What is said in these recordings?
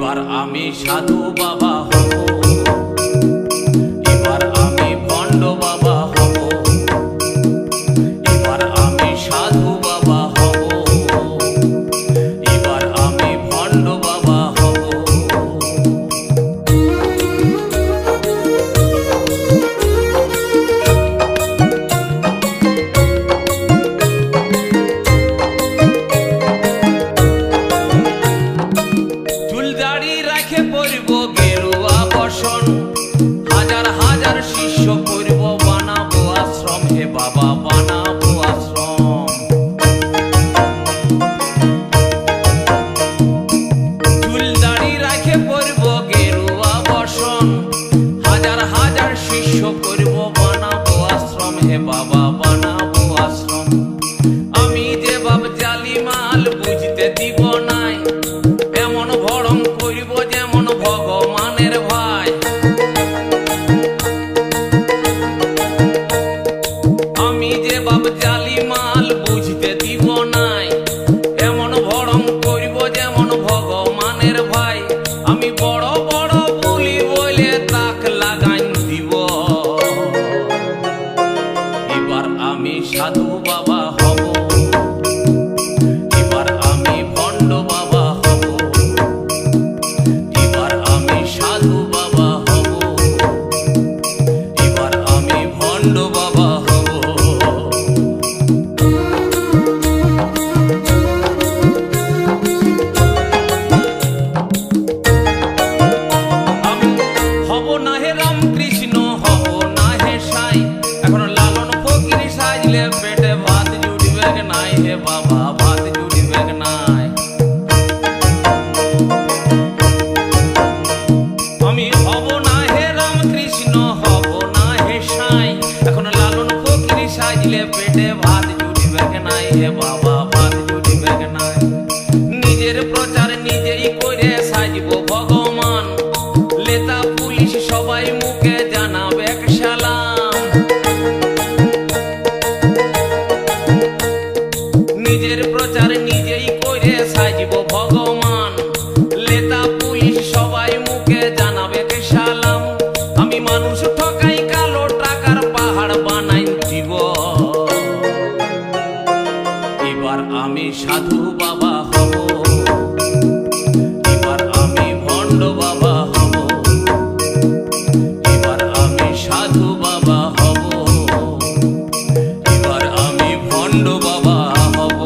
এবার আমি সাধু বাবা হব, এবার আমি ভণ্ড বাবা হব, এবার আমি সাধু বাবা হব, এবার আমি ভণ্ড বাবা হব। চুল দাড়ি রাখে পরিব গেরুয়া বসন, হাজার হাজার শিষ্য করব বানাবো আশ্রম, হে বাবা বানাবো আশ্রম। চুল দাড়ি রাখে পরিব গেরুয়া বসন, হাজার হাজার শিষ্য করব বানাবো আশ্রম, হে বাবা বানাবো আশ্রম। আমি যে বাপ জালি মাল বুঝতে দিব নাই, এমন ভরম করিব যেমন ভগবানের ভাই। আমি যে বাপ জালি মাল বুঝতে দিব নাই, এমন ভরম করিব যেমন ভগবানের ভাই। আমি বড় বড় বলি বলে তাক লাগাই দিব, এবার আমি সাধু বাবা হব, এবার আমি ভণ্ড বাবা হব, এবার আমি সাধু বাবা হব, এবার আমি ভণ্ড বাবা হব। আমি হব না হে রামকৃষ্ণ, হব না হে সাই, এখন লালন ফকির সাজলে পেটে ভাত জুটবে নাই, হে বাবা ভাত জুটবে নাই। আমি হব না হে রামকৃষ্ণ, হব না হে সাই, এখন লালন ফকির সাজলে পেটে ভাত জুটবে নাই, হে বাবা ভাত জুটবে নাই। নিজের প্রচার নিজেই করে সাজব ভগবান, লেতা পুলিশ সবাই মুখে জানাবে সালাম। নিজের প্রচার নিজেই করে সাজব ভগবান, লেতা পুলিশ সবাই মুখে জানাবে সালাম। আমি মানুষ ঠকাই কালো টাকার পাহাড় বানাই দিব, এবার আমি সাধু বাবা হব, এবার আমি ভণ্ড বাবা হব, এবার আমি সাধু বাবা হব, এবার আমি ভণ্ড বাবা হব।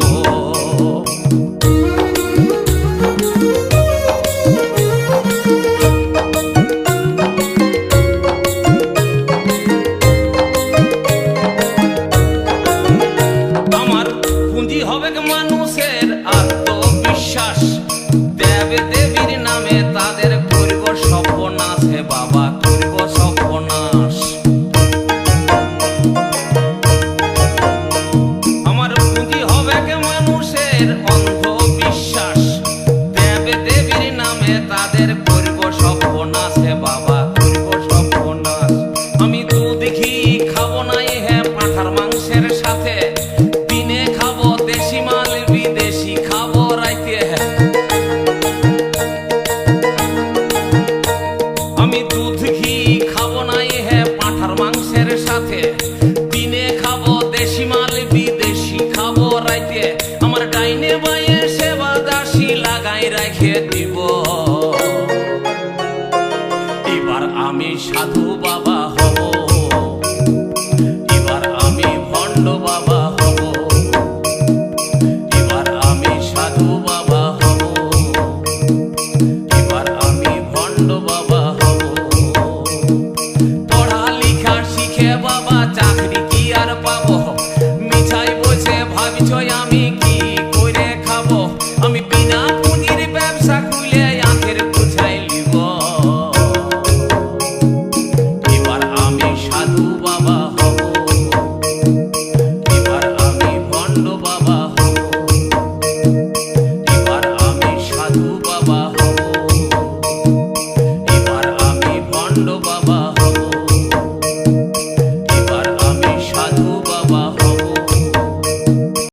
আমার পুঁজি হবে মানুষের আত্মবিশ্বাস, দেব দেবীর নামে তাদের করব সর্বনাশ, হে বাবা করব সর্বনাশ। আমার পুঁজি হবে মানুষের অন্ধবিশ্বাস, দেব দেবীর নামে তাদের করব সর্বনাশ, হে বাবা করব সর্বনাশ। আমি দুধ ঘি খাবো নাই হে পাঁঠার মাংসের সাথে, দিনে খাবো দেশি মাল বিদেশি খাবো রাইতে। আমি দুধ ঘি খাবো নাই হে পাঁঠার মাংসের সাথে, দিনে খাবো দেশি মাল বিদেশি খাবো রাইতে। আমার ডাইনে বাঁয়ে সেবা দাসী লাগাই রেখে দিব।